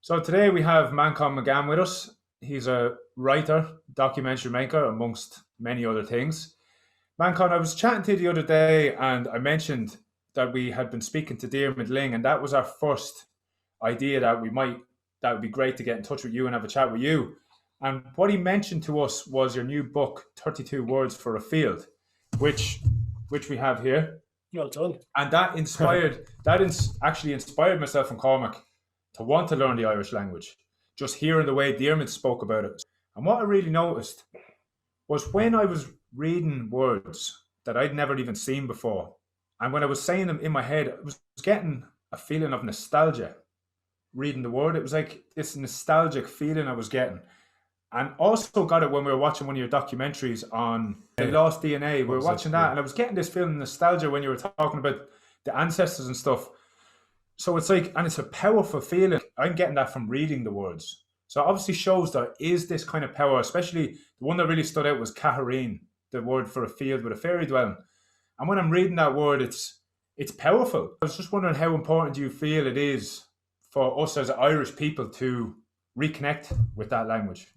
So today we have Manchán Magan with us. He's a writer, documentary maker, amongst many other things. Manchán, I was chatting to you the other day and I mentioned that we had been speaking to Diarmaid Ling, and that was our first idea that would be great to get in touch with you and have a chat with you. And what he mentioned to us was your new book, 32 Words for a Field, which which we have here. Well done. And actually inspired myself and Cormac to want to learn the Irish language, just hearing the way Diarmaid spoke about it. And what I really noticed was when I was reading words that I'd never even seen before, and when I was saying them in my head, I was getting a feeling of nostalgia reading the word. It was like this nostalgic feeling I was getting. And also got it when we were watching one of your documentaries on the lost DNA. We were watching that, and I was getting this feeling of nostalgia when you were talking about the ancestors and stuff. So it's like, and it's a powerful feeling. I'm getting that from reading the words. So it obviously shows there is this kind of power, especially the one that really stood out was Caharine, the word for a field with a fairy dwelling. And when I'm reading that word, it's powerful. I was just wondering how important do you feel it is for us as Irish people to reconnect with that language?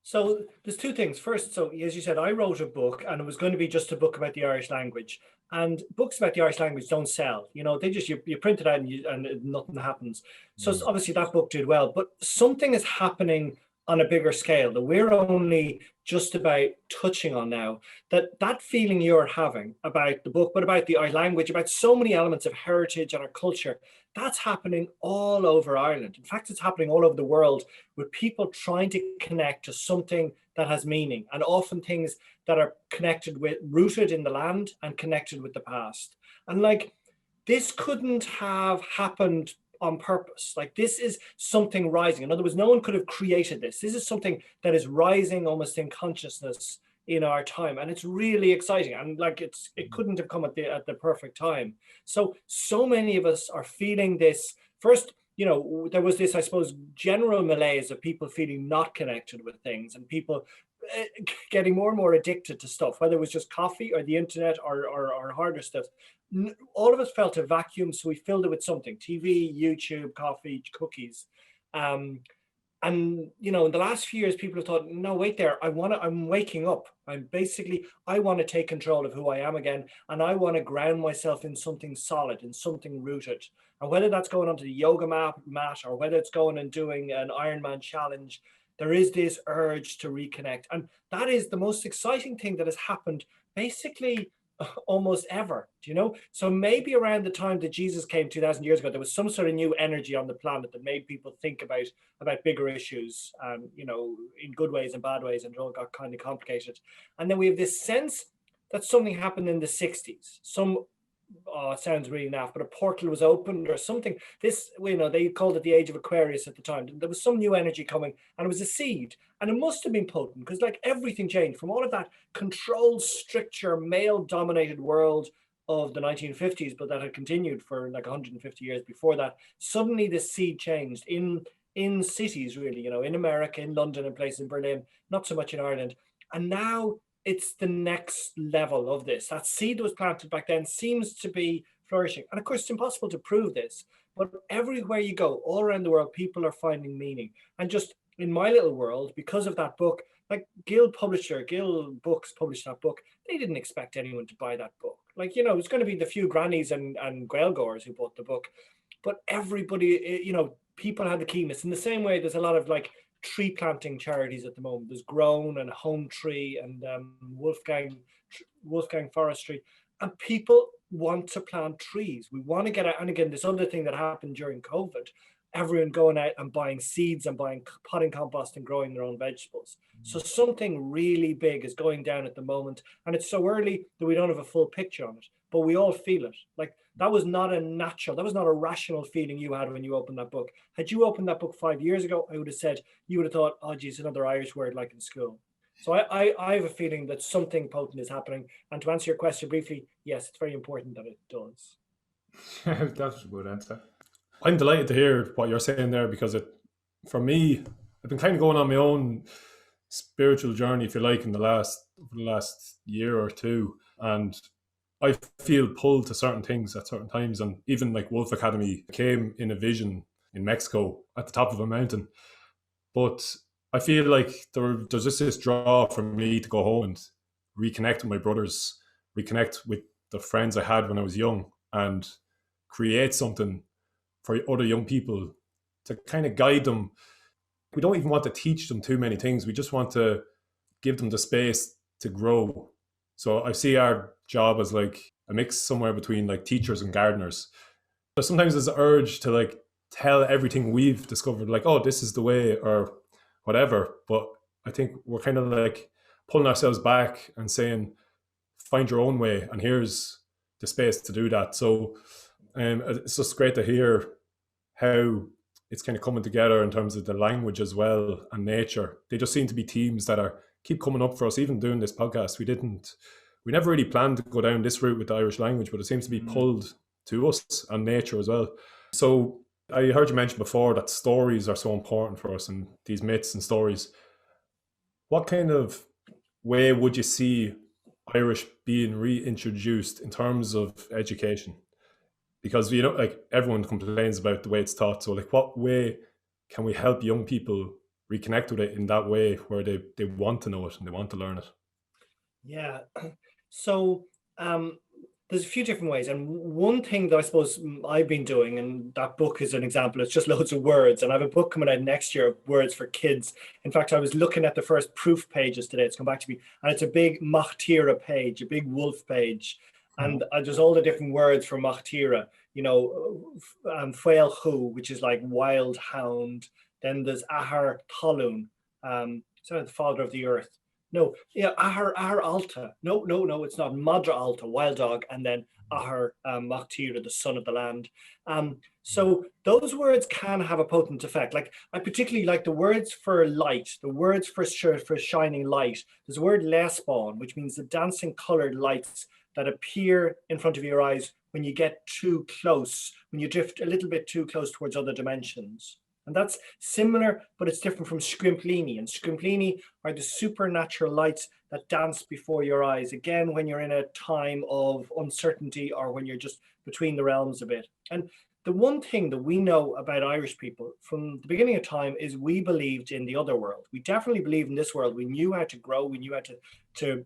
So there's two things. First, so as you said, I wrote a book and it was going to be just a book about the Irish language. And books about the Irish language don't sell. You know, they just, you print it out and nothing happens. So obviously that book did well, but something is happening on a bigger scale that we're only just about touching on now. That feeling you're having about the book, but about the Irish language, about so many elements of heritage and our culture, that's happening all over Ireland. In fact, it's happening all over the world with people trying to connect to something that has meaning, and often things that are connected with, rooted in the land and connected with the past. And like, this couldn't have happened on purpose. Like, this is something rising. In other words, no one could have created this. This is something that is rising almost in consciousness in our time, and it's really exciting. And like, it couldn't have come at the perfect time. So many of us are feeling this. First, you know, there was this, I suppose, general malaise of people feeling not connected with things, and people getting more and more addicted to stuff, whether it was just coffee or the internet or harder stuff. All of us felt a vacuum, so we filled it with something: TV, YouTube, coffee, cookies. And you know, in the last few years, people have thought, no, wait there, I'm waking up. I want to take control of who I am again, and I want to ground myself in something solid, in something rooted. And whether that's going onto the yoga mat or whether it's going and doing an Ironman challenge, there is this urge to reconnect. And that is the most exciting thing that has happened basically almost ever, do you know? So maybe around the time that Jesus came 2000 years ago, there was some sort of new energy on the planet that made people think about bigger issues, you know, in good ways and bad ways, and it all got kind of complicated. And then we have this sense that something happened in the 60s. It sounds really naff, but a portal was opened or something. This, you know, they called it the age of Aquarius at the time. There was some new energy coming, and it was a seed, and it must have been potent, because like everything changed from all of that controlled, stricture, male-dominated world of the 1950s, but that had continued for like 150 years before that. Suddenly this seed changed in cities, really, you know, in America, in London, and places in Berlin, not so much in Ireland. And now it's the next level of this. That seed that was planted back then seems to be flourishing. And of course, it's impossible to prove this, but everywhere you go, all around the world, people are finding meaning. And just in my little world, because of that book, like Gill Books published that book, they didn't expect anyone to buy that book. Like, you know, it's going to be the few grannies and Gaelgoers who bought the book, but everybody, you know, people had the keenness. In the same way, there's a lot of like tree planting charities at the moment. There's Grown and Home Tree and Wolfgang Forestry, and people want to plant trees. We want to get out. And again, this other thing that happened during COVID, everyone going out and buying seeds and buying potting compost and growing their own vegetables. So something really big is going down at the moment, and it's so early that we don't have a full picture on it, but we all feel it. Like, that was not a rational feeling you had when you opened that book. Had you opened that book 5 years ago, I would have said, you would have thought, oh geez, another Irish word like in school. So I have a feeling that something potent is happening. And to answer your question briefly, yes, it's very important that it does. That's a good answer. I'm delighted to hear what you're saying there, because for me, I've been kind of going on my own spiritual journey, if you like, in the last year or two, and I feel pulled to certain things at certain times. And even like Wolf Academy came in a vision in Mexico at the top of a mountain. But I feel like there's just this draw for me to go home and reconnect with my brothers, reconnect with the friends I had when I was young, and create something for other young people to kind of guide them. We don't even want to teach them too many things. We just want to give them the space to grow. So I see our job as like a mix somewhere between like teachers and gardeners. So sometimes there's an urge to like tell everything we've discovered, like, oh, this is the way or whatever. But I think we're kind of like pulling ourselves back and saying, find your own way, and here's the space to do that. So it's just great to hear how it's kind of coming together in terms of the language as well and nature. They just seem to be themes that are keep coming up for us, even doing this podcast. We never really planned to go down this route with the Irish language, but it seems to be pulled to us, and nature as well. So I heard you mention before that stories are so important for us, and these myths and stories. What kind of way would you see Irish being reintroduced in terms of education? Because, you know, like everyone complains about the way it's taught. So like, what way can we help young people reconnect with it in that way where they want to know it and they want to learn it? Yeah. So there's a few different ways. And one thing that I suppose I've been doing, and that book is an example, it's just loads of words. And I have a book coming out next year of words for kids. In fact, I was looking at the first proof pages today. It's come back to me. And it's a big Machtira page, a big wolf page. And there's all the different words for Machtira, you know, Fuelchu, which is like wild hound. Then there's Ahar Talun, sorry, the father of the earth. No, yeah, Ahar Alta. No, it's not. Madra Alta, wild dog, and then Ahar Machtira, the son of the land. So those words can have a potent effect. Like I particularly like the words for light, the words for shining light. There's a word lesbon, which means the dancing colored lights that appear in front of your eyes when you get too close, when you drift a little bit too close towards other dimensions. And that's similar, but it's different from scrimplini. And scrimplini are the supernatural lights that dance before your eyes, again, when you're in a time of uncertainty or when you're just between the realms a bit. And the one thing that we know about Irish people from the beginning of time is we believed in the other world. We definitely believed in this world. We knew how to grow. We knew how to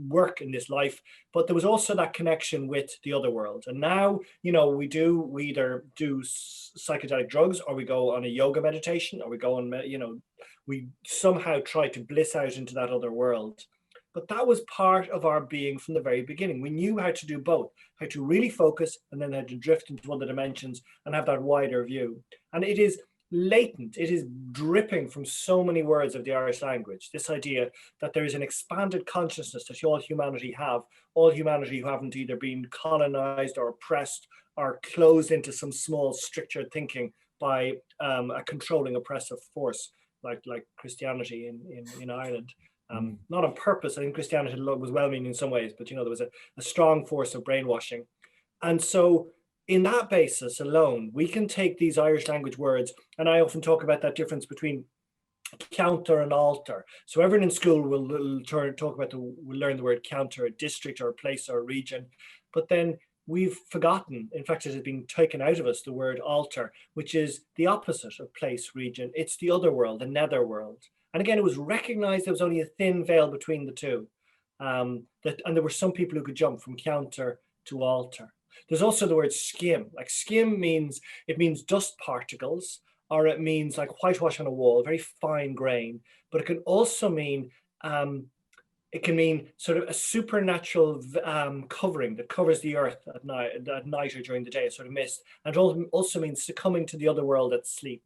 work in this life. But there was also that connection with the other world. And now, you know, we either do psychedelic drugs, or we go on a yoga meditation, or we go on, you know, we somehow try to bliss out into that other world. But that was part of our being from the very beginning. We knew how to do both, how to really focus and then how to drift into other dimensions and have that wider view. And it is latent, it is dripping from so many words of the Irish language, this idea that there is an expanded consciousness that all humanity who haven't either been colonized or oppressed or closed into some small structured thinking by a controlling oppressive force like Christianity in Ireland. Not on purpose. I think Christianity was well-meaning in some ways, but you know, there was a strong force of brainwashing. And so in that basis alone, we can take these Irish language words, and I often talk about that difference between counter and altar. So everyone in school will learn the word counter, a district or a place or a region, but then we've forgotten, in fact, it has been taken out of us, the word altar, which is the opposite of place, region. It's the other world, the netherworld. And again, it was recognized there was only a thin veil between the two. And there were some people who could jump from counter to altar. There's also the word skim. Like skim means dust particles, or it means like whitewash on a wall, very fine grain. But it can also mean sort of a supernatural covering that covers the earth at night or during the day, a sort of mist. And it also means succumbing to the other world at sleep.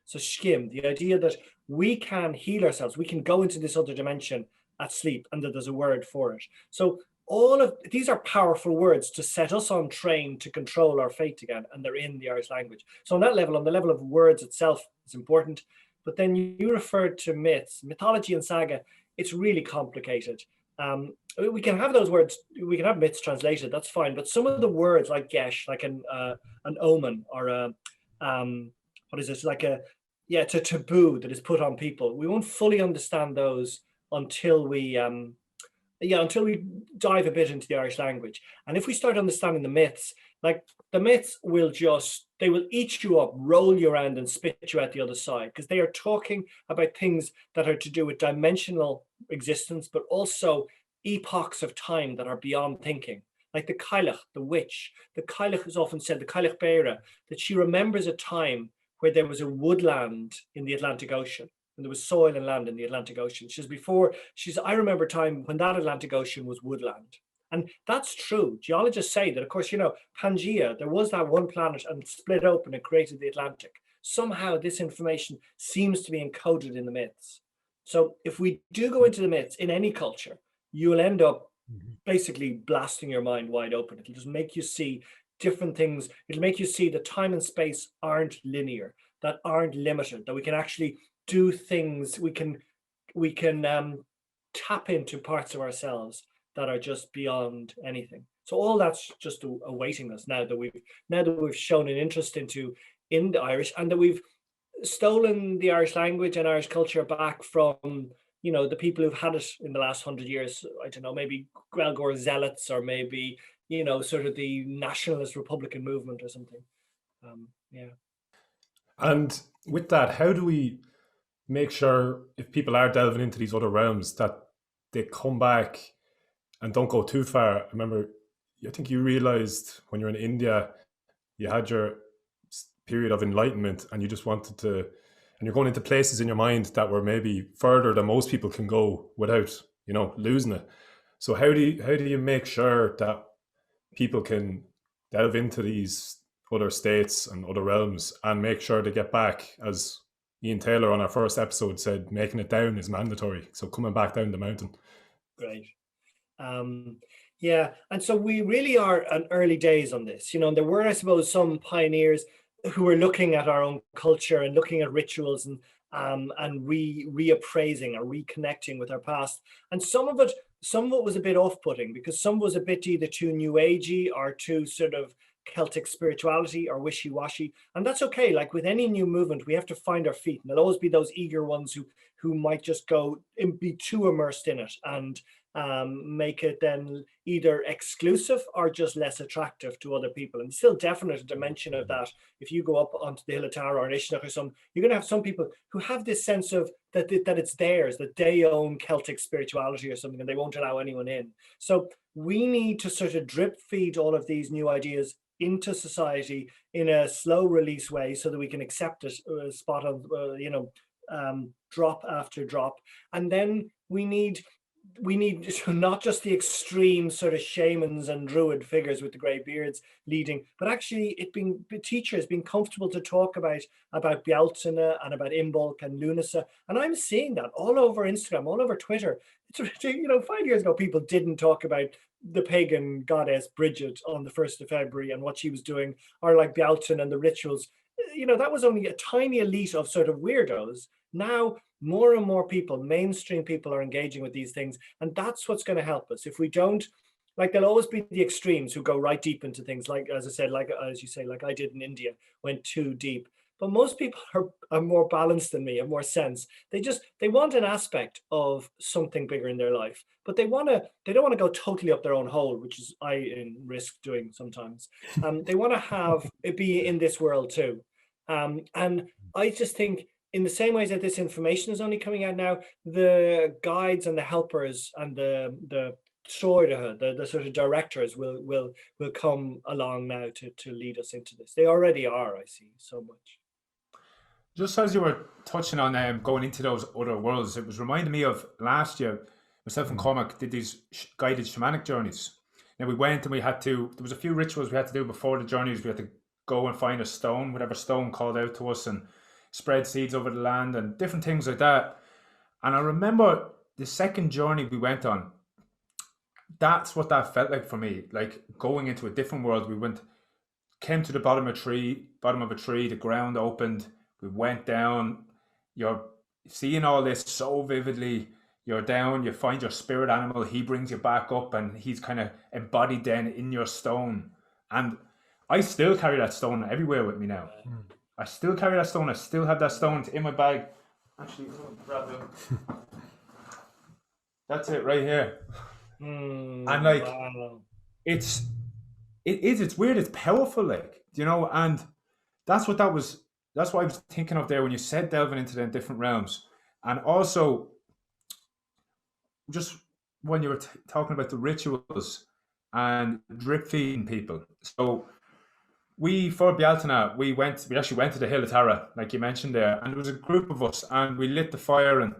So skim, the idea that we can heal ourselves, we can go into this other dimension at sleep, and that there's a word for it. So all of these are powerful words to set us on train to control our fate again, and they're in the Irish language. So on that level, on the level of words itself, it's important. But then you referred to myths, mythology and saga. It's really complicated. We can have those words, we can have myths translated, that's fine. But some of the words like gesh, like an omen, or what is this, like it's a taboo that is put on people. We won't fully understand those until we dive a bit into the Irish language. And if we start understanding the myths, Like the myths will they will eat you up, roll you around and spit you out the other side, because they are talking about things that are to do with dimensional existence, but also epochs of time that are beyond thinking. Like the Cailleach, the witch. The Cailleach is often said, the Cailleach Beira, that she remembers a time where there was a woodland in the Atlantic Ocean, and there was soil and land in the Atlantic Ocean. I remember a time when that Atlantic Ocean was woodland. And that's true. Geologists say that, of course, Pangea, there was that one planet and split open and created the Atlantic. Somehow this information seems to be encoded in the myths. So if we do go into the myths in any culture, you will end up basically blasting your mind wide open. It'll just make you see different things. It'll make you see that time and space aren't linear, that aren't limited, that we can actually do things. We can tap into parts of ourselves that are just beyond anything. So all that's just awaiting us now that we've shown an interest in the Irish, and that we've stolen the Irish language and Irish culture back from the people who've had it in the last 100 years. I don't know, maybe Gaeilgeoir zealots, or maybe sort of the nationalist Republican movement or something. Yeah. And with that, how do we make sure, if people are delving into these other realms, that they come back and don't go too far? I remember, I think you realized when you're in India, you had your period of enlightenment, and you just wanted to, and you're going into places in your mind that were maybe further than most people can go without, losing it. So how do you make sure that people can delve into these other states and other realms and make sure they get back, as Ian Taylor on our first episode said, making it down is mandatory. So coming back down the mountain. Great. Yeah. And so we really are in early days on this, and there were, I suppose, some pioneers who were looking at our own culture and looking at rituals and reappraising or reconnecting with our past. And some of it was a bit off-putting, because some was a bit either too new agey or too sort of Celtic spirituality or wishy-washy. And that's okay. Like with any new movement, we have to find our feet, and there'll always be those eager ones who might just go and be too immersed in it and make it then either exclusive or just less attractive to other people. And still definite a dimension of that. If you go up onto the Alltar or an Ishnach or something, you're going to have some people who have this sense of that it's theirs, that they own Celtic spirituality or something, and they won't allow anyone in. So we need to sort of drip feed all of these new ideas into society in a slow release way, so that we can accept it spot on, drop after drop. And then we need not just the extreme sort of shamans and druid figures with the grey beards leading, but actually teachers being comfortable to talk about Bealtaine and about Imbolc and Lunasa. And I'm seeing that all over Instagram, all over Twitter. It's 5 years ago, people didn't talk about the pagan goddess Bridget on the 1st of February and what she was doing, or like Bealtaine and the rituals. That was only a tiny elite of sort of weirdos. Now, more and more people, mainstream people, are engaging with these things. And that's what's going to help us. If we don't, like, there'll always be the extremes who go right deep into things, like, as I said, as you say, like I did in India, went too deep. But most people are more balanced than me, have more sense. They want an aspect of something bigger in their life, but they don't want to go totally up their own hole, which is I risk doing sometimes. They want to have it be in this world too. And I just think, in the same ways that this information is only coming out now, the guides and the helpers and the sort of directors will come along now to lead us into this. They already are, I see so much. Just as you were touching on going into those other worlds, it was reminding me of last year, myself and Cormac did these guided shamanic journeys. Now we went and there was a few rituals we had to do before the journeys. We had to go and find a stone, whatever stone called out to us, and spread seeds over the land and different things like that. And I remember the second journey we went on, that's what that felt like for me, like going into a different world. Came to the bottom of a tree, the ground opened, we went down, you're seeing all this so vividly, you're down, you find your spirit animal, he brings you back up, and he's kind of embodied then in your stone. And I still carry that stone everywhere with me now. I still carry that stone. I still have that stone in my bag. Actually, grab it. That's it right here. And like, wow. it's it's weird, it's powerful, like, you know, and that's what that's what I was thinking of there when you said delving into the different realms. And also just when you were talking about the rituals and drip feeding people. So for Bealtaine, we actually went to the Hill of Tara, like you mentioned there, and there was a group of us, and we lit the fire, and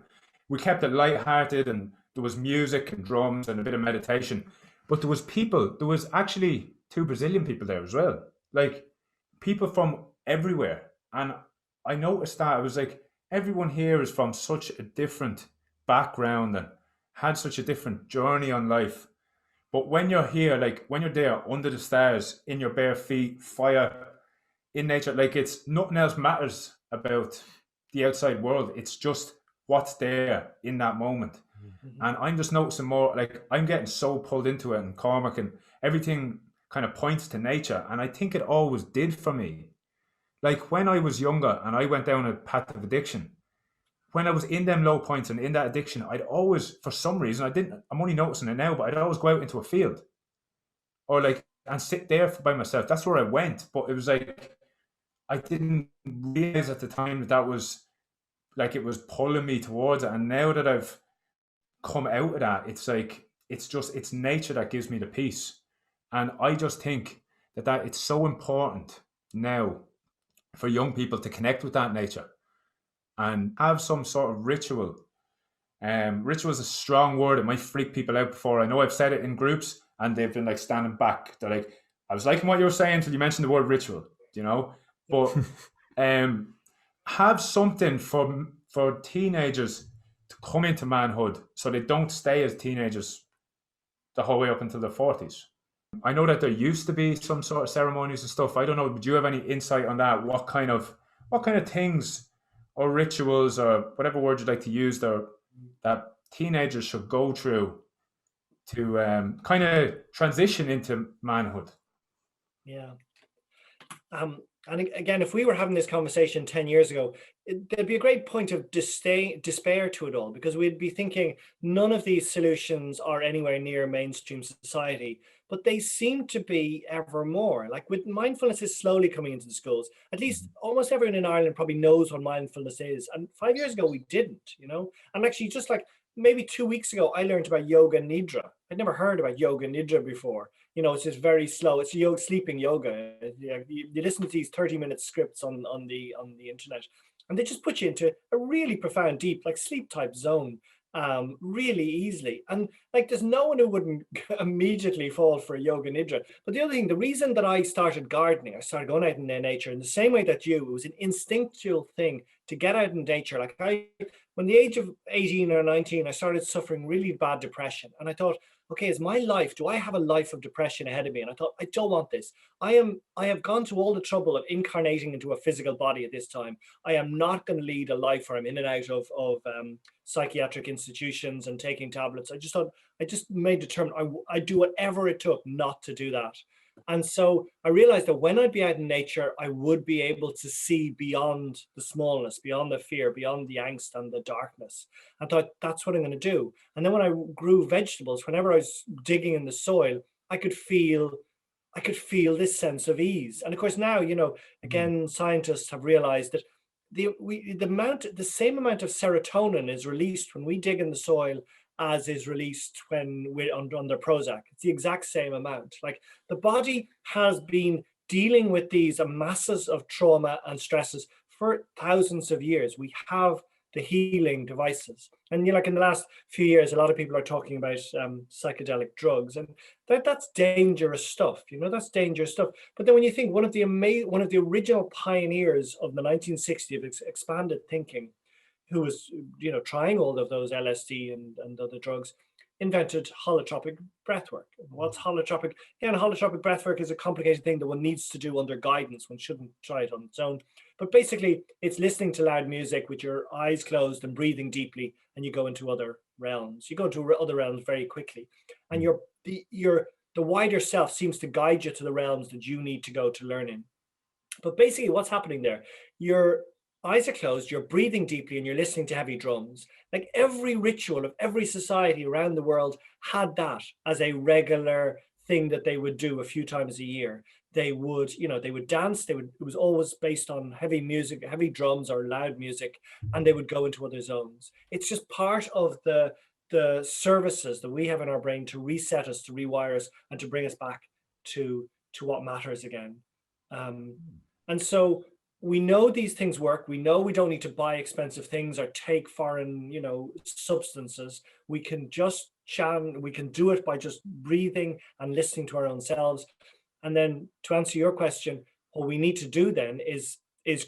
we kept it light-hearted, and there was music and drums and a bit of meditation. But there was actually 2 Brazilian people there as well, like people from everywhere. And I noticed that I was like, everyone here is from such a different background and had such a different journey on life. But when you're here, like when you're there under the stars, in your bare feet, fire, in nature, like it's nothing else matters about the outside world. It's just what's there in that moment. And I'm just noticing more, like I'm getting so pulled into it, and Cormac, and everything kind of points to nature. And I think it always did for me. Like when I was younger and I went down a path of addiction, when I was in them low points and in that addiction, I'd always, for some reason, I'm only noticing it now, but I'd always go out into a field or like, and sit there by myself. That's where I went. But it was like, I didn't realize at the time that was like, it was pulling me towards it. And now that I've come out of that, it's like, it's nature that gives me the peace. And I just think that it's so important now for young people to connect with that nature and have some sort of ritual. Ritual is a strong word. It might freak people out before. I know I've said it in groups and they've been like standing back. They're like, I was liking what you were saying until you mentioned the word ritual, you know? But have something for teenagers to come into manhood so they don't stay as teenagers the whole way up until their 40s. I know that there used to be some sort of ceremonies and stuff. I don't know. Do you have any insight on that? What kind of things or rituals or whatever word you'd like to use there that teenagers should go through to kind of transition into manhood? Yeah. And again, if we were having this conversation 10 years ago, there'd be a great point of despair to it all, because we'd be thinking none of these solutions are anywhere near mainstream society, but they seem to be ever more. Like with mindfulness is slowly coming into the schools. At least almost everyone in Ireland probably knows what mindfulness is. And 5 years ago, we didn't, you know? And actually just like maybe 2 weeks ago, I learned about yoga nidra. I'd never heard about yoga nidra before. You know, it's just very slow. It's sleeping yoga. You listen to these 30-minute scripts on the internet, and they just put you into a really profound, deep, like sleep type zone, really easily. And like, there's no one who wouldn't immediately fall for a yoga nidra. But the other thing, the reason that I started gardening, I started going out in nature in the same way that it was an instinctual thing to get out in nature. Like when the age of 18 or 19, I started suffering really bad depression. And I thought, okay, is my life, do I have a life of depression ahead of me? And I thought, I don't want this. I have gone to all the trouble of incarnating into a physical body at this time. I am not going to lead a life where I'm in and out of psychiatric institutions and taking tablets. I just made determined I'd do whatever it took not to do that. And so I realized that when I'd be out in nature, I would be able to see beyond the smallness, beyond the fear, beyond the angst and the darkness. I thought, that's what I'm going to do. And then when I grew vegetables, whenever I was digging in the soil, I could feel this sense of ease. And of course now, you know, again, scientists have realized that the same amount of serotonin is released when we dig in the soil as is released when we're under Prozac. It's the exact same amount. Like the body has been dealing with these masses of trauma and stresses for thousands of years. We have the healing devices. And you know, like in the last few years, a lot of people are talking about psychedelic drugs, and that's dangerous stuff. You know, that's dangerous stuff. But then when you think one of the original pioneers of the 1960s of expanded thinking, who was, you know, trying all of those LSD and other drugs, invented holotropic breathwork. What's holotropic? Again, holotropic breathwork is a complicated thing that one needs to do under guidance. One shouldn't try it on its own. But basically, it's listening to loud music with your eyes closed and breathing deeply, and you go into other realms. You go into other realms very quickly, and the wider self seems to guide you to the realms that you need to go to learn in. But basically, what's happening there? Your eyes are closed, you're breathing deeply, and you're listening to heavy drums. Like every ritual of every society around the world had that as a regular thing that they would do a few times a year. They would, they would dance. It was always based on heavy music, heavy drums or loud music, and they would go into other zones. It's just part of the services that we have in our brain to reset us, to rewire us, and to bring us back to what matters again. And so we know these things work. We know we don't need to buy expensive things or take foreign, substances. We can just chant. We can do it by just breathing and listening to our own selves. And then to answer your question, what we need to do then is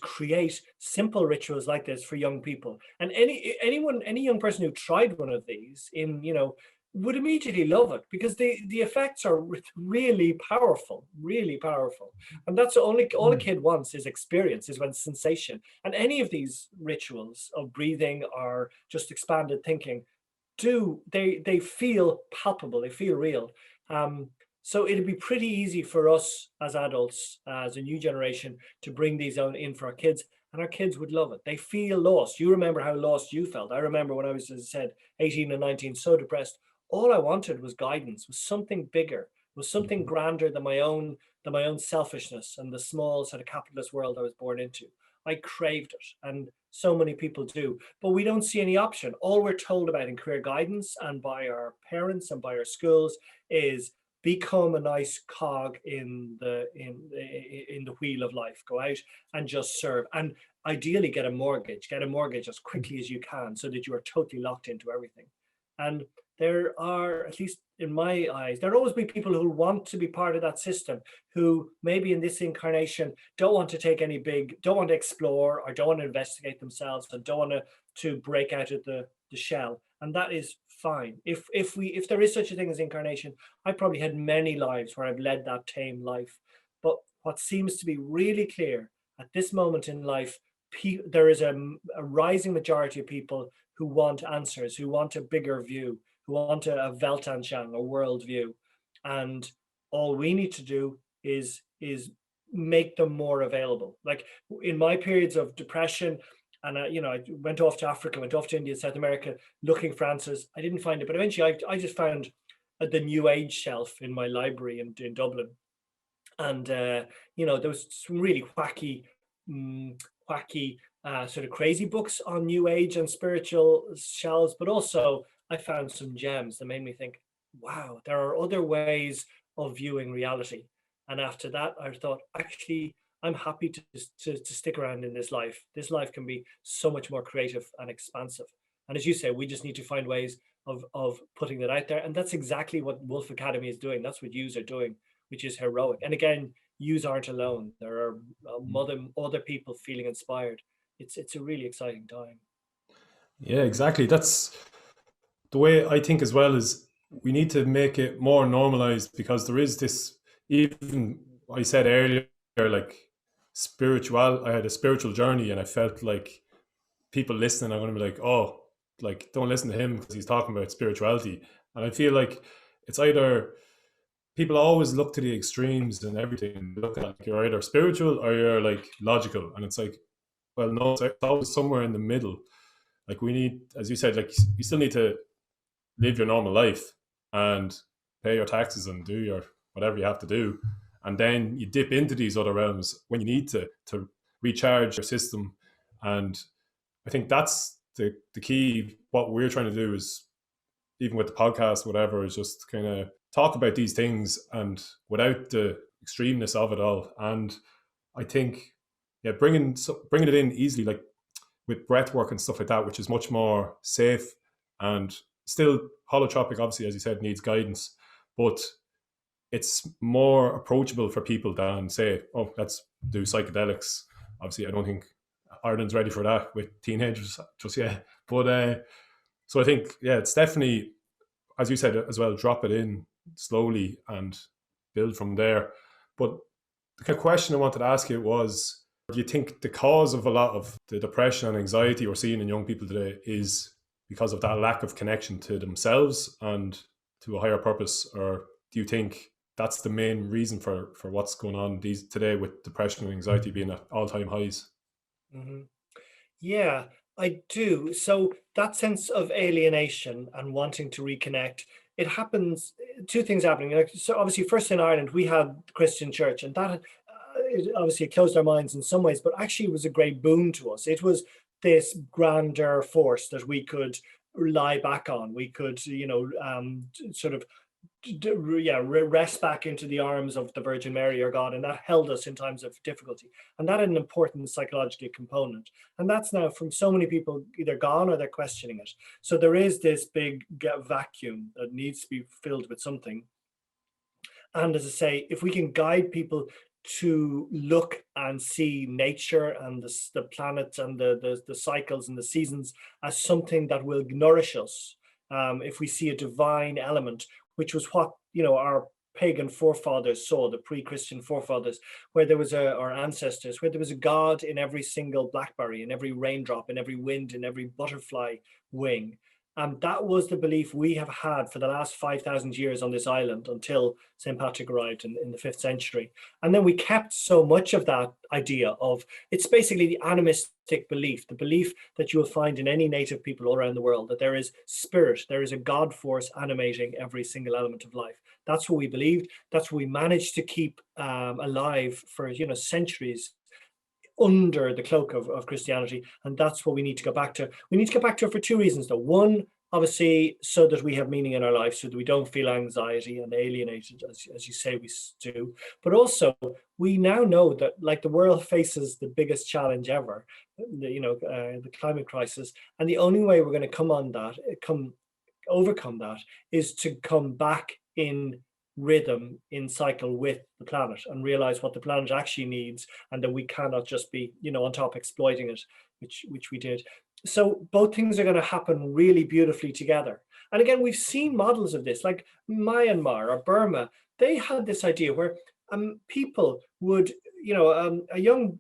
create simple rituals like this for young people. And any young person who tried one of these would immediately love it, because the effects are really powerful. And that's all a kid wants is experience, is when sensation. And any of these rituals of breathing or just expanded thinking they feel palpable, they feel real. So it'd be pretty easy for us as adults, as a new generation, to bring these in for our kids, and our kids would love it. They feel lost. You remember how lost you felt. I remember when I was, as I said, 18 and 19, so depressed. All I wanted was guidance, was something bigger, was something grander than my own selfishness and the small sort of capitalist world I was born into. I craved it, and so many people do, but we don't see any option. All we're told about in career guidance and by our parents and by our schools is become a nice cog in the wheel of life. Go out and just serve, and ideally get a mortgage as quickly as you can, so that you are totally locked into everything. And there are, at least in my eyes, there'll always be people who want to be part of that system, who maybe in this incarnation don't want to explore, or don't want to investigate themselves, and don't want to break out of the shell. And that is fine. If there is such a thing as incarnation, I probably had many lives where I've led that tame life. But what seems to be really clear at this moment in life, there is a rising majority of people who want answers, who want a bigger view, who want a Weltanschauung, a world view. And all we need to do is make them more available. Like in my periods of depression, and I went off to Africa, went off to India, South America, looking for answers. I didn't find it, but eventually I just found the New Age shelf in my library in Dublin. And there was some really wacky sort of crazy books on New Age and spiritual shelves, but also I found some gems that made me think, wow, there are other ways of viewing reality. And after that, I thought, actually, I'm happy to stick around in this life. This life can be so much more creative and expansive. And as you say, we just need to find ways of putting that out there. And that's exactly what Wolf Academy is doing. That's what yous are doing, which is heroic. And again, yous aren't alone. There are other people feeling inspired. It's a really exciting time. Yeah, exactly. That's the way I think as well, is we need to make it more normalized, because there is this, even I said earlier, like I had a spiritual journey, and I felt like people listening are going to be like, oh, like, don't listen to him because he's talking about spirituality. And I feel like it's either, people always look to the extremes and everything, look at like you're either spiritual or you're like logical, and it's like, well, no, it's always somewhere in the middle. Like we need, as you said, like you still need to live your normal life and pay your taxes and do your whatever you have to do, and then you dip into these other realms when you need to recharge your system. And I think that's the key. What we're trying to do is, even with the podcast, whatever, is just kind of talk about these things and without the extremeness of it all. And I think, yeah, bringing it in easily, like with breath work and stuff like that, which is much more safe and still holotropic, obviously, as you said, needs guidance, but it's more approachable for people than say, oh, let's do psychedelics. Obviously, I don't think Ireland's ready for that with teenagers just yet. But so I think, yeah, it's definitely, as you said as well, drop it in slowly and build from there. But the question I wanted to ask you was, do you think the cause of a lot of the depression and anxiety we're seeing in young people today is because of that lack of connection to themselves and to a higher purpose? Or do you think that's the main reason for what's going on today with depression and anxiety being at all-time highs? Mm-hmm. Yeah, I do. So that sense of alienation and wanting to reconnect it happens, two things happening. Like, so obviously, first in Ireland, we had the Christian church, and that it closed our minds in some ways, but actually was a great boon to us. It was this grander force that we could rely back on. We could, sort of rest back into the arms of the Virgin Mary, or God, and that held us in times of difficulty. And that had an important psychological component. And that's now, from so many people, either gone or they're questioning it. So there is this big vacuum that needs to be filled with something. And as I say, if we can guide people to look and see nature and the planets and the cycles and the seasons as something that will nourish us, if we see a divine element, which was what our pagan forefathers saw, the pre-Christian forefathers, where there was our ancestors, where there was a God in every single blackberry, in every raindrop, in every wind, in every butterfly wing. And that was the belief we have had for the last 5,000 years on this island until St. Patrick arrived in the 5th century. And then we kept so much of that idea of, it's basically the animistic belief, the belief that you will find in any native people all around the world, that there is spirit, there is a God force animating every single element of life. That's what we believed. That's what we managed to keep alive for centuries under the cloak of Christianity. And that's what we need to go back to. We need to go back to it for two reasons, though. One, obviously, so that we have meaning in our life, so that we don't feel anxiety and alienated, as you say we do. But also, we now know that, like, the world faces the biggest challenge ever, the climate crisis. And the only way we're going to overcome that is to come back in rhythm, in cycle with the planet, and realize what the planet actually needs, and that we cannot just be on top exploiting it, which we did. So both things are going to happen really beautifully together. And again, we've seen models of this, like Myanmar or Burma. They had this idea where people would, a young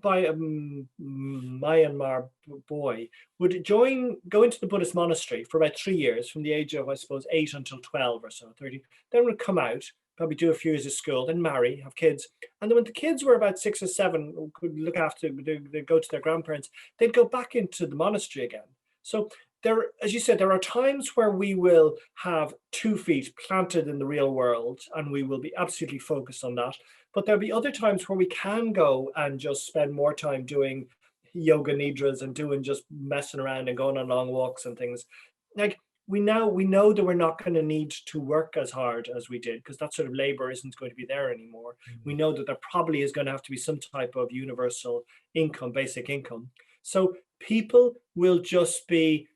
Myanmar boy would go into the Buddhist monastery for about 3 years, from the age of, I suppose, 8 until 12 or so, 30. Then would come out, probably do a few years of school, then marry, have kids. And then when the kids were about 6 or 7, could look after, they go to their grandparents, they'd go back into the monastery again. So there, as you said, there are times where we will have 2 feet planted in the real world, and we will be absolutely focused on that. But there'll be other times where we can go and just spend more time doing yoga nidras and doing just messing around and going on long walks and things. Like, we know that we're not going to need to work as hard as we did, because that sort of labor isn't going to be there anymore. We know that there probably is going to have to be some type of universal income, basic income. So people will just be,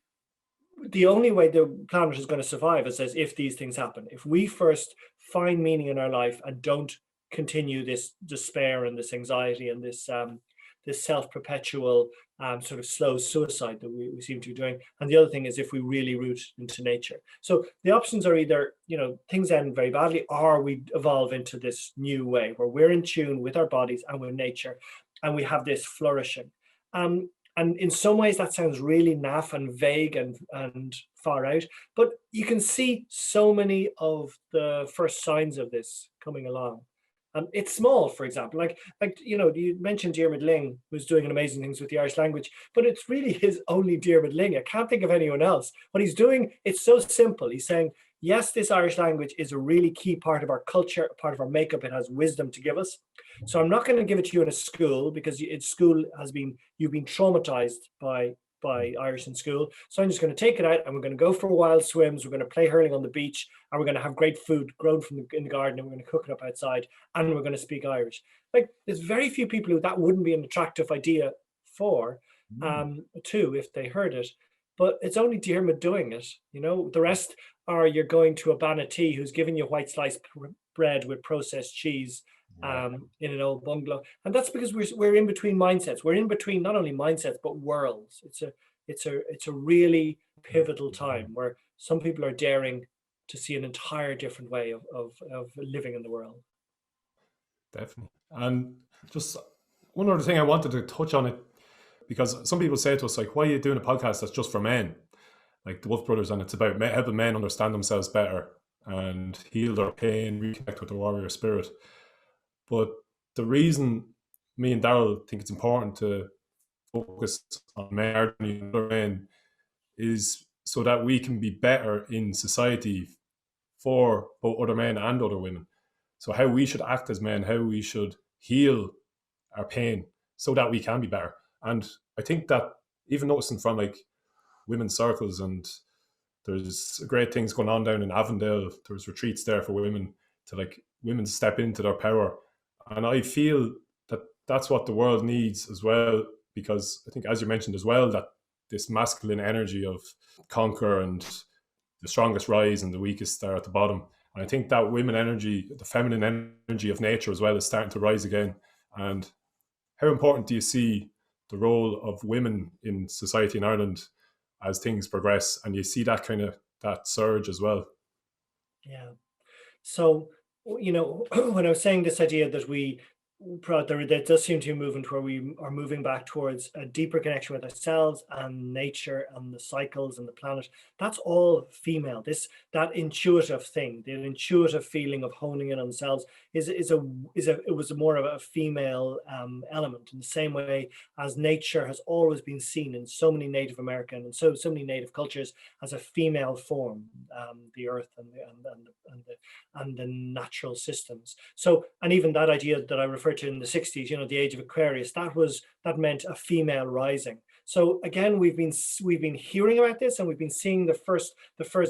the only way the planet is going to survive is as if these things happen. If we first find meaning in our life and don't continue this despair and this anxiety and this self-perpetual sort of slow suicide that we seem to be doing. And the other thing is if we really root into nature. So the options are either, things end very badly, or we evolve into this new way where we're in tune with our bodies and with nature, and we have this flourishing. And in some ways that sounds really naff and vague and far out, but you can see so many of the first signs of this coming along. It's small, for example, like you mentioned Diarmaid Lyng, who's doing amazing things with the Irish language, but it's really his only Diarmaid Lyng. I can't think of anyone else. What he's doing, it's so simple. He's saying, yes, this Irish language is a really key part of our culture, part of our makeup. It has wisdom to give us. So I'm not going to give it to you in a school, because you've been traumatized by Irish in school. So I'm just going to take it out, and we're going to go for wild swims. We're going to play hurling on the beach, and we're going to have great food grown in the garden, and we're going to cook it up outside, and we're going to speak Irish. Like, there's very few people who that wouldn't be an attractive idea for, too, if they heard it. But it's only Diarmaid doing it. The rest are, you're going to a Banatee who's giving you white sliced bread with processed cheese in an old bungalow. And that's because we're in between mindsets. We're in between not only mindsets but worlds. It's a really pivotal time where some people are daring to see an entire different way of living in the world. Definitely. And just one other thing I wanted to touch on it, because some people say to us, like, why are you doing a podcast that's just for men, like the Wolf Brothers, and it's about helping men understand themselves better and heal their pain, reconnect with their warrior spirit. But the reason me and Daryl think it's important to focus on men is so that we can be better in society for both other men and other women. So how we should act as men, how we should heal our pain so that we can be better. And I think that even noticing from like women's circles, and there's great things going on down in Avondale. There's retreats there for women to like women step into their power. And I feel that that's what the world needs as well, because I think, as you mentioned as well, that this masculine energy of conquer and the strongest rise and the weakest are at the bottom. And I think that women energy, the feminine energy of nature as well, is starting to rise again. And how important do you see the role of women in society in Ireland as things progress? And you see that kind of that surge as well. Yeah. So, you know, when I was saying this idea that there does seem to be a movement where we are moving back towards a deeper connection with ourselves and nature and the cycles and the planet. That's all female. That intuitive thing, the intuitive feeling of honing in on themselves it was more of a female element, in the same way as nature has always been seen in so many Native American and so many Native cultures as a female form, the earth and the natural systems. So, and even that idea that I referred to in the 60s, you know, the age of Aquarius, that meant a female rising. So again, we've been hearing about this, and we've been seeing the first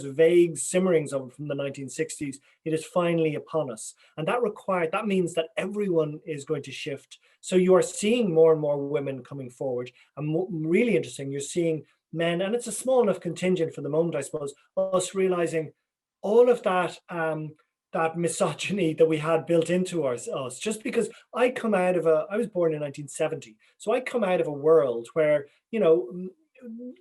vague simmerings of it from the 1960s. It is finally upon us, and that means that everyone is going to shift. So you are seeing more and more women coming forward, and really interesting, you're seeing men, and it's a small enough contingent for the moment, I suppose, us realizing all of that that misogyny that we had built into us, just because I was born in 1970. So I come out of a world where, you know,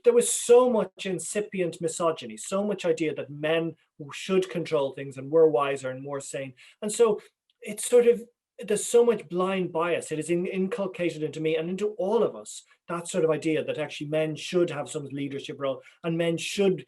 there was so much incipient misogyny, so much idea that men should control things and were wiser and more sane. And so it's sort of, there's so much blind bias. It is inculcated into me and into all of us, that sort of idea that actually men should have some leadership role and men should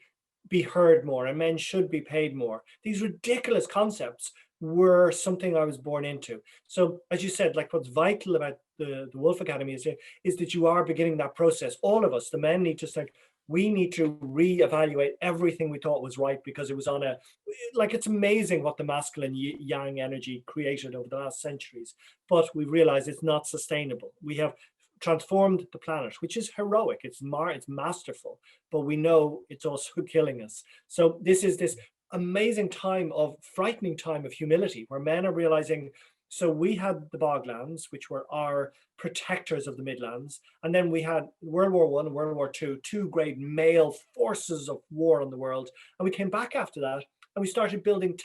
be heard more and men should be paid more. These ridiculous concepts were something I was born into. So as you said, like what's vital about the Wolf Academy is that you are beginning that process. All of us, the men, need to start, we need to reevaluate everything we thought was right, because it was on it's amazing what the masculine yang energy created over the last centuries, but we realize it's not sustainable. We have transformed the planet, which is heroic, it's masterful, but we know it's also killing us. So this is this amazing frightening time of humility, where men are realizing, so we had the boglands, which were our protectors of the Midlands, and then we had World War I and World War II, two great male forces of war on the world, and we came back after that, and we started building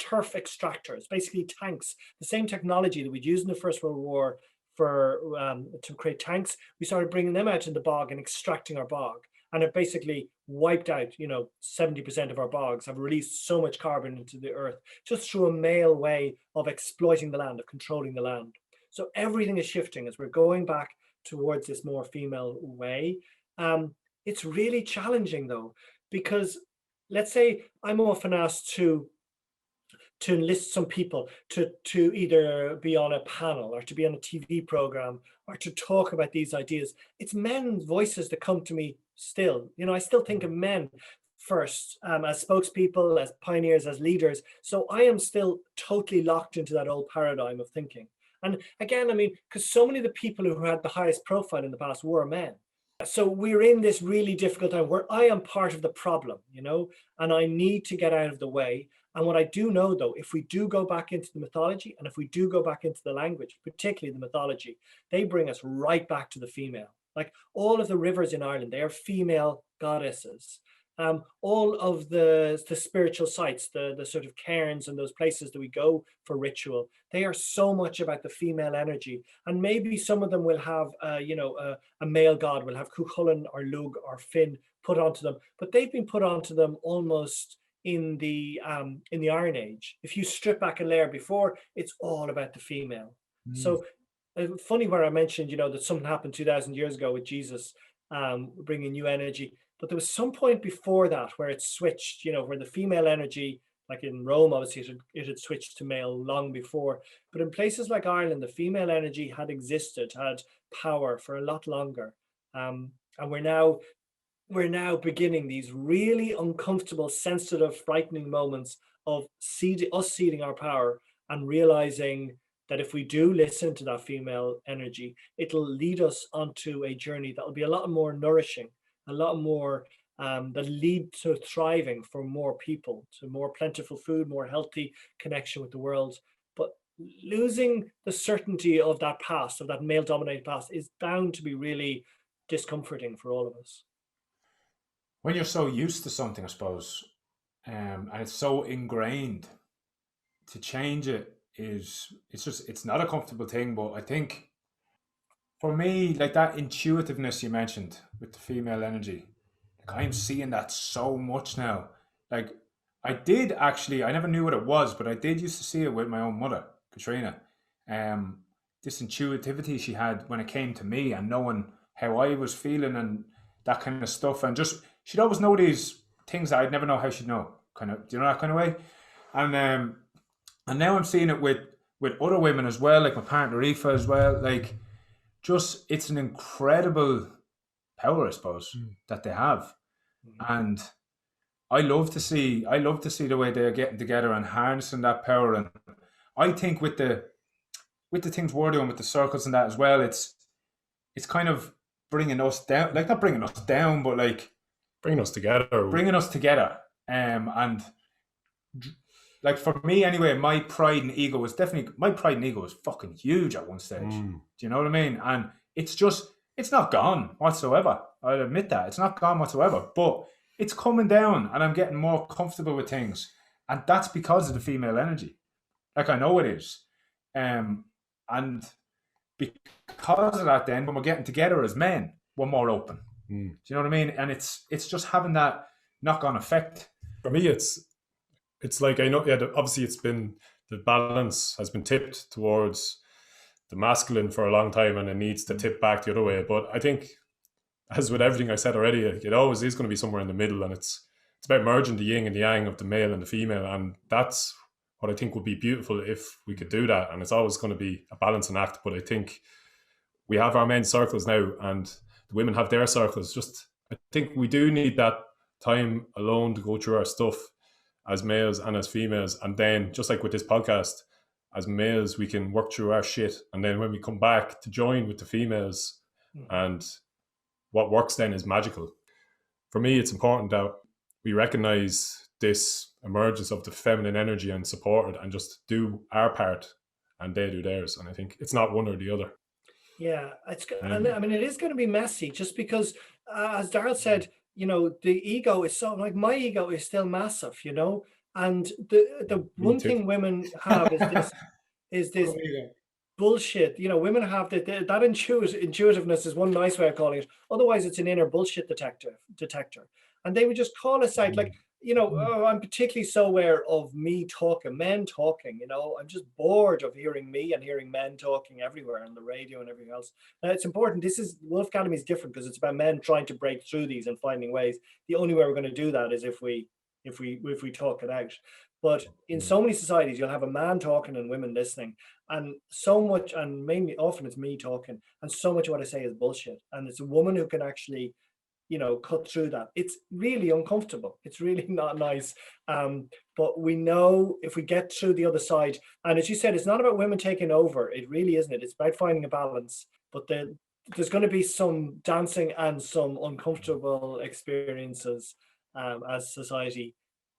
turf extractors, basically tanks, the same technology that we'd used in the First World War to create tanks. We started bringing them out in the bog and extracting our bog, and it basically wiped out, 70% of our bogs, have released so much carbon into the earth just through a male way of exploiting the land, of controlling the land. So everything is shifting as we're going back towards this more female way. It's really challenging though, because let's say I'm often asked to enlist some people to either be on a panel or to be on a TV program or to talk about these ideas. It's men's voices that come to me still. I still think of men first, as spokespeople, as pioneers, as leaders. So I am still totally locked into that old paradigm of thinking. And again, because so many of the people who had the highest profile in the past were men. So we're in this really difficult time where I am part of the problem, and I need to get out of the way. And what I do know, though, if we do go back into the mythology, and if we do go back into the language, particularly the mythology, they bring us right back to the female. Like all of the rivers in Ireland, they are female goddesses. All of the spiritual sites, the sort of cairns and those places that we go for ritual, they are so much about the female energy. And maybe some of them will have, a male god will have Cuchulainn or Lug or Finn put onto them, but they've been put onto them almost in the Iron Age. If you strip back a layer before, it's all about the female. So funny where I mentioned, that something happened 2,000 years ago with Jesus bringing new energy. But there was some point before that where it switched, where the female energy, like in Rome, obviously it had switched to male long before. But in places like Ireland, the female energy had existed, had power for a lot longer. And we're now we're now beginning these really uncomfortable, sensitive, frightening moments of us ceding our power and realizing that if we do listen to that female energy, it'll lead us onto a journey that will be a lot more nourishing, a lot more that lead to thriving for more people, to more plentiful food, more healthy connection with the world. But losing the certainty of that past, of that male dominated past, is bound to be really discomforting for all of us. When you're so used to something, I suppose, and it's so ingrained, to change it it's not a comfortable thing. But I think for me, like that intuitiveness you mentioned with the female energy, like I'm seeing that so much now. Like I never knew what it was, but I did used to see it with my own mother, Katrina. Um, this intuitivity she had when it came to me and knowing how I was feeling and that kind of stuff, and just she'd always know these things that I'd never know how she'd know. Kind of, do you know that kind of way? And and now I'm seeing it with other women as well, like my partner Aoife as well. Like, just it's an incredible power, I suppose, that they have, and I love to see the way they're getting together and harnessing that power. And I think with the things we're doing with the circles and that as well, it's kind of bringing us down, like not bringing us down, but like Bringing us together. bringing us together. And like for me anyway, my pride and ego was fucking huge at one stage. Do you know what I mean? And it's not gone whatsoever. I'll admit that it's not gone whatsoever, but it's coming down, and I'm getting more comfortable with things, and that's because of the female energy. Like I know it is, and because of that, then when we're getting together as men, we're more open. Do you know what I mean? And it's just having that knock-on effect. For me, it's like, I know, yeah, obviously the balance has been tipped towards the masculine for a long time, and it needs to tip back the other way. But I think, as with everything I said already, it always is going to be somewhere in the middle, and it's about merging the yin and the yang of the male and the female, and that's what I think would be beautiful if we could do that. And it's always going to be a balancing act. But I think we have our men's circles now, and the women have their circles. Just, I think we do need that time alone to go through our stuff as males and as females, and then just like with this podcast, as males we can work through our shit, and then when we come back to join with the females, and what works then is magical. For me, it's important that we recognize this emergence of the feminine energy and support it, and just do our part and they do theirs. And I think it's not one or the other. Yeah, and I mean, it is going to be messy, just because, as Daryl said, you know, the ego is so, like, my ego is still massive, you know, and the one thing women have is this bullshit. You know, women have that intuitiveness is one nice way of calling it. Otherwise, it's an inner bullshit detector, and they would just call us out, like, you know, oh, I'm particularly so aware of men talking, you know, I'm just bored of hearing me and hearing men talking everywhere on the radio and everything else. Now, it's important. Wolf Academy is different because it's about men trying to break through these and finding ways. The only way we're going to do that is if we talk it out. But in so many societies, you'll have a man talking and women listening, and so much, and mainly often it's me talking, and so much of what I say is bullshit. And it's a woman who can actually, you know, cut through that. It's really uncomfortable. It's really not nice. But we know if we get through the other side, and as you said, it's not about women taking over. It really isn't. It's about finding a balance. But there's going to be some dancing and some uncomfortable experiences as society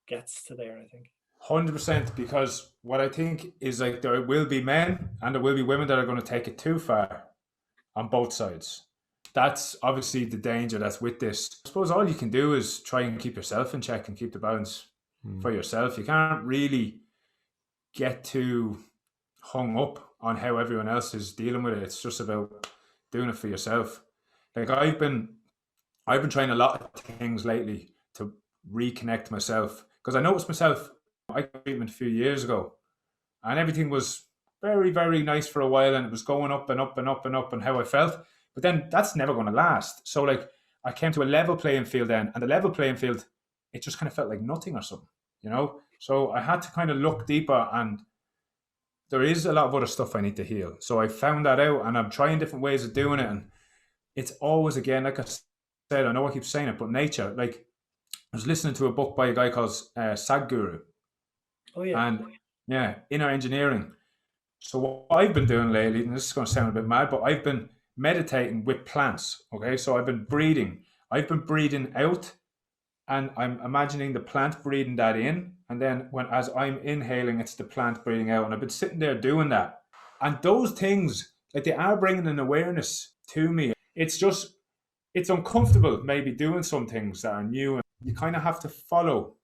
gets to there, I think. 100%, because what I think is, like, there will be men and there will be women that are going to take it too far on both sides. That's obviously the danger that's with this. I suppose all you can do is try and keep yourself in check and keep the balance for yourself. You can't really get too hung up on how everyone else is dealing with it. It's just about doing it for yourself. Like, I've been trying a lot of things lately to reconnect myself, because I noticed myself, I got treatment a few years ago, and everything was very, very nice for a while, and it was going up and up and up and up, and how I felt. But then that's never going to last. So, like, I came to a level playing field then, and the level playing field, it just kind of felt like nothing or something, you know? So I had to kind of look deeper, and there is a lot of other stuff I need to heal. So I found that out, and I'm trying different ways of doing it. And it's always, again, like I said, I know I keep saying it, but nature, like I was listening to a book by a guy called Sadhguru, Oh yeah. and yeah, inner engineering. So what I've been doing lately, and this is going to sound a bit mad, but I've been meditating with plants. Okay, so I've been breathing. I've been breathing out, and I'm imagining the plant breathing that in, and then as I'm inhaling, it's the plant breathing out. And I've been sitting there doing that, and those things, like they are bringing an awareness to me. It's uncomfortable maybe doing some things that are new, and you kind of have to follow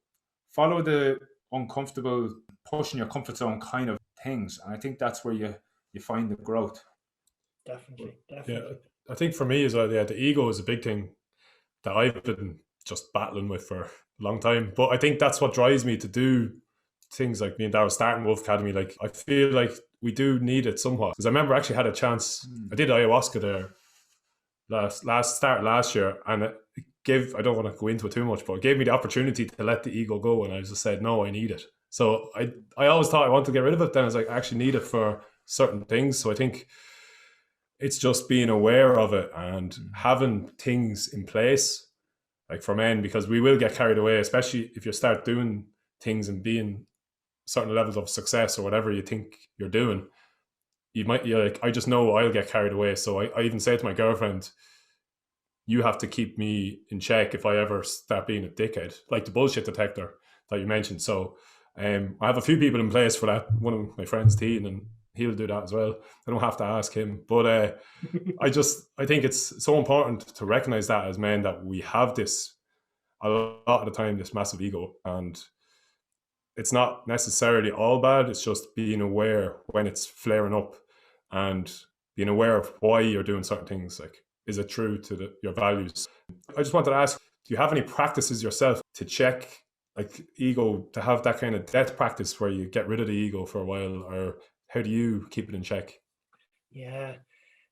the uncomfortable, pushing your comfort zone kind of things. And I think that's where you find the growth. Definitely. Yeah, I think for me as well, yeah, the ego is a big thing that I've been just battling with for a long time. But I think that's what drives me to do things like me and Darryl starting Wolf Academy. Like I feel like we do need it somewhat, because I remember I actually had a chance. I did ayahuasca there last year, and it gave, I don't want to go into it too much, but it gave me the opportunity to let the ego go, and I just said, no, I need it. So I always thought I wanted to get rid of it. Then I was like, I actually need it for certain things. So I think it's just being aware of it and having things in place, like for men, because we will get carried away, especially if you start doing things and being certain levels of success or whatever you think you're doing. You're like, I just know I'll get carried away. So I even say to my girlfriend, you have to keep me in check if I ever start being a dickhead, like the bullshit detector that you mentioned. So I have a few people in place for that. One of my friends, Teen, and he'll do that as well. I don't have to ask him. But I think it's so important to recognize that as men, that we have this, a lot of the time, this massive ego. And it's not necessarily all bad. It's just being aware when it's flaring up and being aware of why you're doing certain things. Like, is it true to your values? I just wanted to ask, do you have any practices yourself to check, like ego, to have that kind of death practice where you get rid of the ego for a while, or how do you keep it in check? Yeah,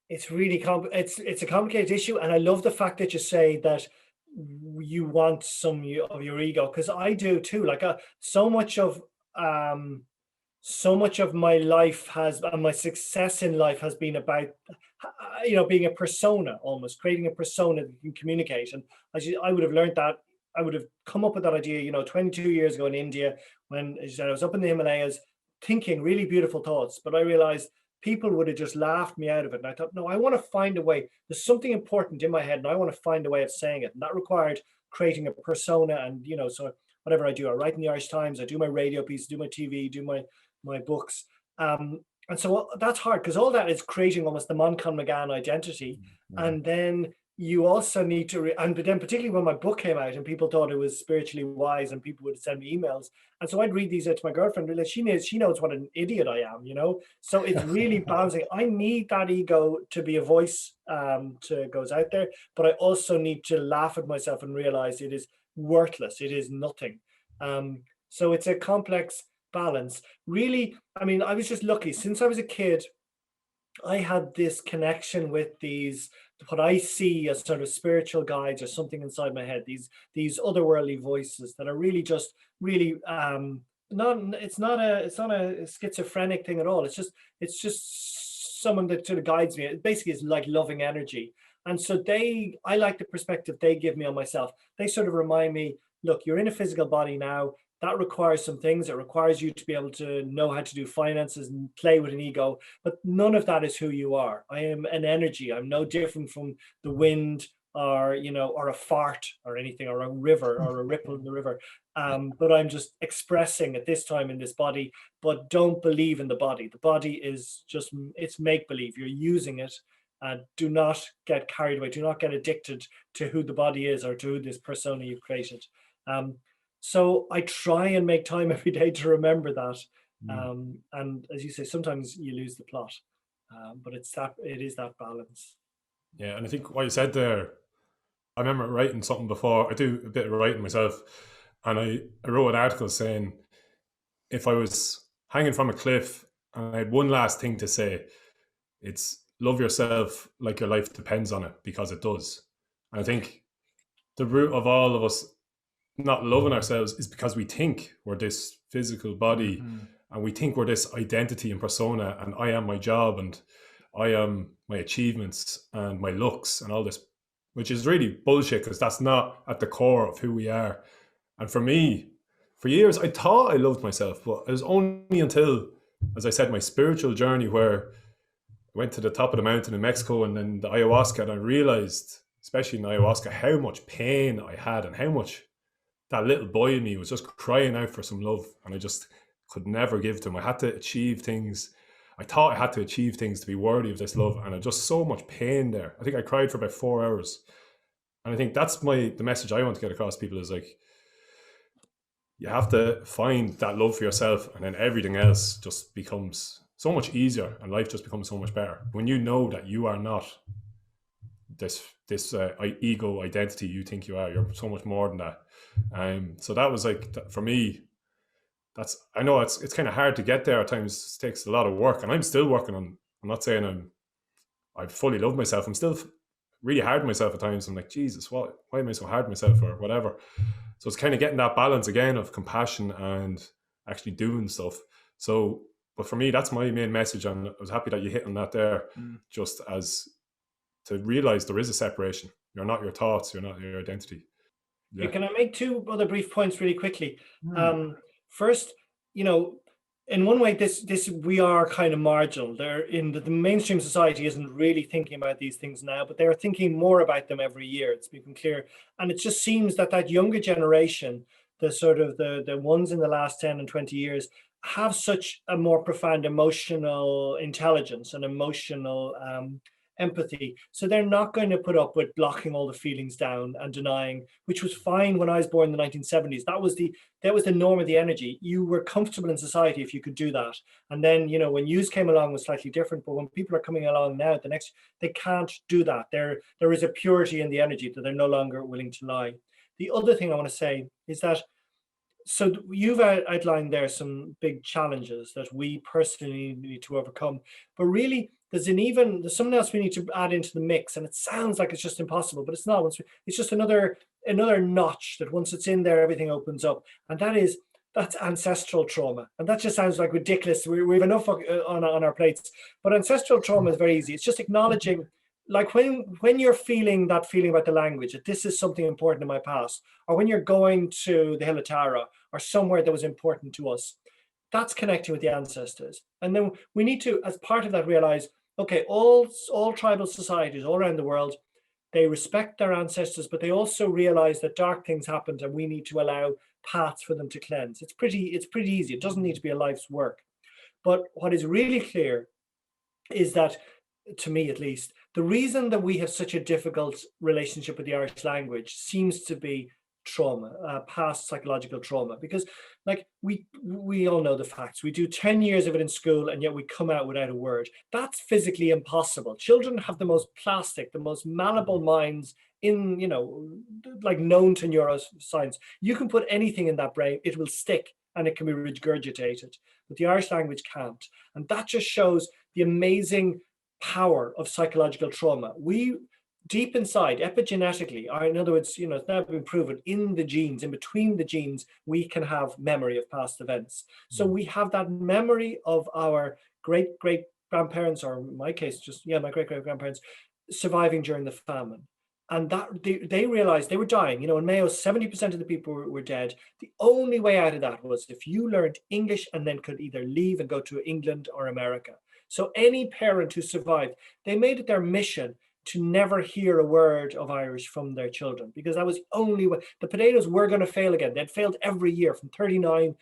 it's really it's a complicated issue, and I love the fact that you say that you want some of your ego, because I do too. Like so much of my life and my success in life has been about being a persona, almost creating a persona that you can communicate. And I would have learned that, I would have come up with that idea 22 years ago in India, when, as you said, I was up in the Himalayas thinking really beautiful thoughts, but I realized people would have just laughed me out of it. And I thought, no, I want to find a way. There's something important in my head, and I want to find a way of saying it. And that required creating a persona. And so whatever I do, I write in the Irish Times, I do my radio piece, do my TV, do my books. And so that's hard, because all that is creating almost the Manchán Magan identity. And then you also need to, but then particularly when my book came out and people thought it was spiritually wise, and people would send me emails, and so I'd read these out to my girlfriend, and she knows what an idiot I am, so it's really balancing. I need that ego to be a voice goes out there, but I also need to laugh at myself and realize it is worthless, it is nothing. So it's a complex balance, really. I mean, I was just lucky. Since I was a kid, I had this connection with these, what I see as sort of spiritual guides or something inside my head, these otherworldly voices that are really just really it's not a schizophrenic thing at all. It's just someone that sort of guides me. It basically is like loving energy. And so I like the perspective they give me on myself. They sort of remind me, look, you're in a physical body now. That requires some things. It requires you to be able to know how to do finances and play with an ego, but none of that is who you are. I am an energy. I'm no different from the wind, or or a fart or anything, or a river or a ripple in the river. But I'm just expressing at this time in this body. But don't believe in the body. The body is it's make-believe. You're using it. Do not get carried away. Do not get addicted to who the body is, or to who this persona you've created. So I try and make time every day to remember that. And as you say, sometimes you lose the plot, but it is that balance. Yeah, and I think what you said there, I remember writing something before. I do a bit of writing myself, and I wrote an article saying, if I was hanging from a cliff and I had one last thing to say, it's love yourself like your life depends on it, because it does. And I think the root of all of us not loving ourselves is because we think we're this physical body, and we think we're this identity and persona, and I am my job, and I am my achievements and my looks and all this which is really bullshit because that's not at the core of who we are. And for me, for years, I thought I loved myself, but it was only until, as I said, my spiritual journey where I went to the top of the mountain in Mexico and then the ayahuasca, and I realized, especially in ayahuasca, how much pain I had and how much that little boy in me was just crying out for some love, and I just could never give to him. I had to achieve things. I thought I had to achieve things to be worthy of this love, and I just so much pain there. I think I cried for about 4 hours, and I think that's the message I want to get across to people is like, you have to find that love for yourself, and then everything else just becomes so much easier, and life just becomes so much better when you know that you are not this ego identity you think you are. You're so much more than that. So that was like, for me, I know it's kind of hard to get there at times. It takes a lot of work, and I'm still working on. I'm not saying I fully love myself. I'm still really hard on myself at times. I'm like, Jesus, why am I so hard on myself, or whatever? So it's kind of getting that balance again of compassion and actually doing stuff. So, but for me, that's my main message, and I was happy that you hit on that there. Just as to realize there is a separation. You're not your thoughts. You're not your identity. Yeah. Can I make two other brief points really quickly? First, in one way, this we are kind of marginal. They're in the mainstream society isn't really thinking about these things now, but they're thinking more about them every year. It's become clear, and it just seems that younger generation, the sort of the ones in the last 10 and 20 years, have such a more profound emotional intelligence and emotional empathy. So they're not going to put up with blocking all the feelings down and denying, which was fine when I was born in the 1970s. That was the norm of the energy. You were comfortable in society if you could do that. And then, when yous came along, was slightly different. But when people are coming along now, they can't do that. There is a purity in the energy that they're no longer willing to lie. The other thing I want to say is that, so you've outlined there some big challenges that we personally need to overcome, but really there's something else we need to add into the mix, and it sounds like it's just impossible, but it's not. It's just another notch that once it's in there, everything opens up, and that's ancestral trauma. And that just sounds like ridiculous. We have enough on our plates, but ancestral trauma is very easy. It's just acknowledging, like when you're feeling that feeling about the language, that this is something important in my past, or when you're going to the Hill of Tara or somewhere that was important to us, that's connecting with the ancestors. And then we need to, as part of that, realize, okay, all tribal societies all around the world, they respect their ancestors, but they also realize that dark things happened and we need to allow paths for them to cleanse. It's pretty easy. It doesn't need to be a life's work. But what is really clear is that, to me at least, the reason that we have such a difficult relationship with the Irish language seems to be trauma, past psychological trauma, because like we all know the facts. We do 10 years of it in school, and yet we come out without a word. That's physically impossible. Children have the most plastic, the most malleable minds in, like known to neuroscience. You can put anything in that brain, it will stick and it can be regurgitated, but the Irish language can't. And that just shows the amazing power of psychological trauma. We deep inside, epigenetically, or in other words, it's now been proven in the genes, in between the genes, we can have memory of past events. So we have that memory of our great grandparents, or in my case, my great grandparents, surviving during the famine. And that they realized they were dying. In Mayo, 70% of the people were dead. The only way out of that was if you learned English and then could either leave and go to England or America. So any parent who survived, they made it their mission to never hear a word of Irish from their children, because that was the only way. The potatoes were going to fail again. They'd failed every year from 39,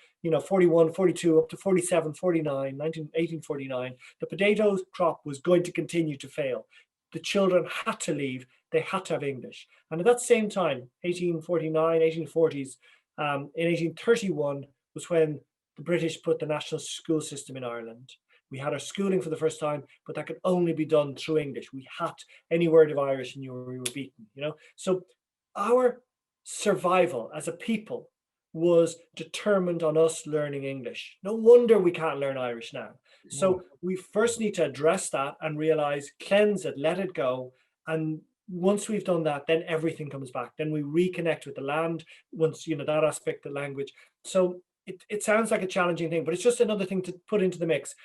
41, 42, up to 47, 49, 1849. The potato crop was going to continue to fail. The children had to leave. They had to have English. And at that same time, 1849, 1840s, in 1831 was when the British put the national school system in Ireland. We had our schooling for the first time, but that could only be done through English. We had any word of Irish and we were beaten, So our survival as a people was determined on us learning English. No wonder we can't learn Irish now. So we first need to address that and realize, cleanse it, let it go. And once we've done that, then everything comes back. Then we reconnect with the land, once, that aspect of language. So it sounds like a challenging thing, but it's just another thing to put into the mix.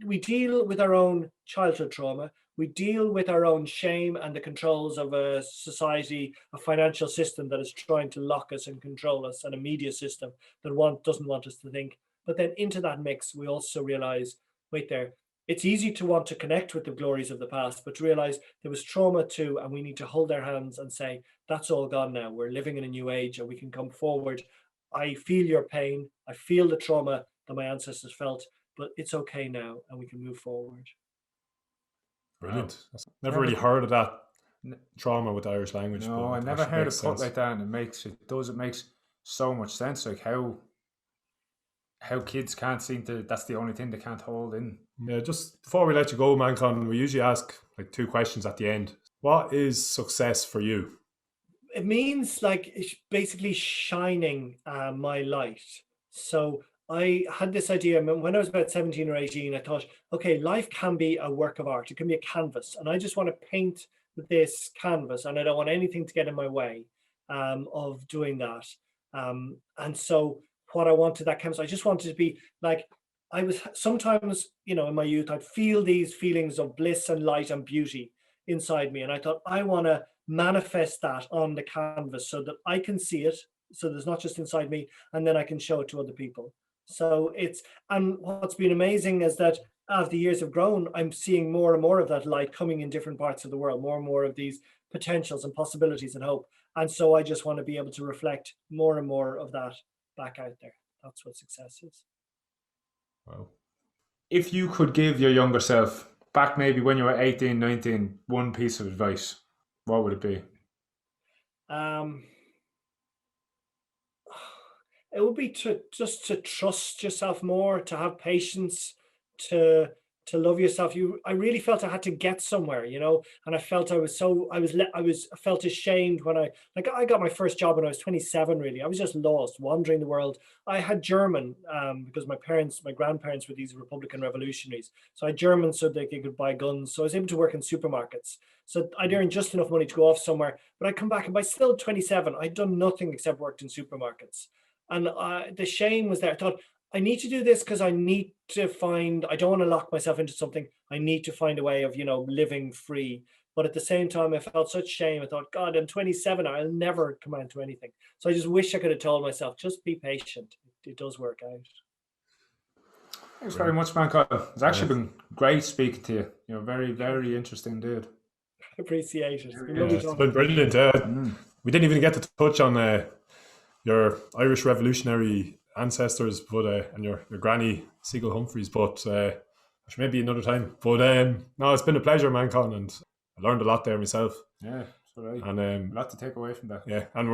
we deal with our own childhood trauma. We deal with our own shame and the controls of a society, a financial system that is trying to lock us and control us, and a media system that doesn't want us to think. But then into that mix, we also realize, wait there, it's easy to want to connect with the glories of the past, but to realize there was trauma too, and we need to hold our hands and say, that's all gone now. We're living in a new age and we can come forward. I feel your pain. I feel the trauma that my ancestors felt, but it's okay now and we can move forward. Brilliant. Wow. Never really heard of that trauma with the Irish language. No, I never heard it put like that, and it makes so much sense. Like how kids can't seem to, that's the only thing they can't hold in. Yeah, just before we let you go, Manchán, we usually ask like 2 questions at the end. What is success for you? It means like basically shining my light. So I had this idea when I was about 17 or 18. I thought, okay, life can be a work of art. It can be a canvas, and I just want to paint this canvas, and I don't want anything to get in my way of doing that. And so what I wanted that canvas, I just wanted to be like, I was sometimes, in my youth, I'd feel these feelings of bliss and light and beauty inside me. And I thought, I want to manifest that on the canvas so that I can see it. So there's not just inside me, and then I can show it to other people. So and what's been amazing is that as the years have grown, I'm seeing more and more of that light coming in different parts of the world, more and more of these potentials and possibilities and hope. And so I just want to be able to reflect more and more of that back out there. That's what success is. Wow. If you could give your younger self, back maybe when you were 18, 19, one piece of advice, what would it be? It would be to trust yourself more, to have patience, to love yourself. I really felt I had to get somewhere, and I felt I felt ashamed when I got my first job when I was 27. Really, I was just lost, wandering the world. I had German because my grandparents were these Republican revolutionaries, so I had German so they could buy guns. So I was able to work in supermarkets. So I'd earn just enough money to go off somewhere, but I'd come back, and by still 27, I'd done nothing except worked in supermarkets. And the shame was there. I thought, I need to do this because I need to I don't want to lock myself into something. I need to find a way of, living free. But at the same time, I felt such shame. I thought, God, I'm 27. I'll never come out to anything. So I just wish I could have told myself, just be patient. It does work out. Thanks very much, Manchán. It's actually been great speaking to you. Very, very interesting dude. Appreciate it. It's been brilliant. We didn't even get to touch on your Irish revolutionary ancestors, but and your granny Seagull Humphreys, but maybe another time. But no, it's been a pleasure, Manchán, and I learned a lot there myself. Yeah, that's right. And a lot to take away from that. Yeah, and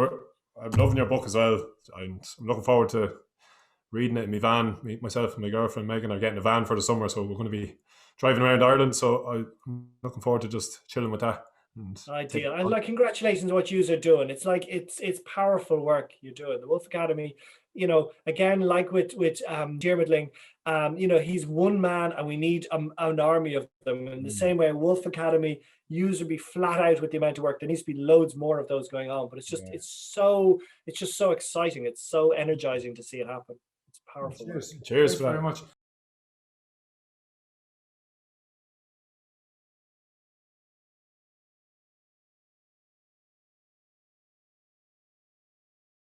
I'm loving your book as well. And I'm looking forward to reading it in my van. Myself and my girlfriend Megan are getting a van for the summer, so we're going to be driving around Ireland. So I'm looking forward to just chilling with that. Ideal. And congratulations on what you are doing. It's it's powerful work you're doing. The Wolf Academy, again, like with Diarmuid Lyng, he's one man and we need an army of them. In the same way, Wolf Academy, you would be flat out with the amount of work. There needs to be loads more of those going on. But it's just it's just so exciting. It's so energizing to see it happen. It's powerful. Cheers for that. Very much.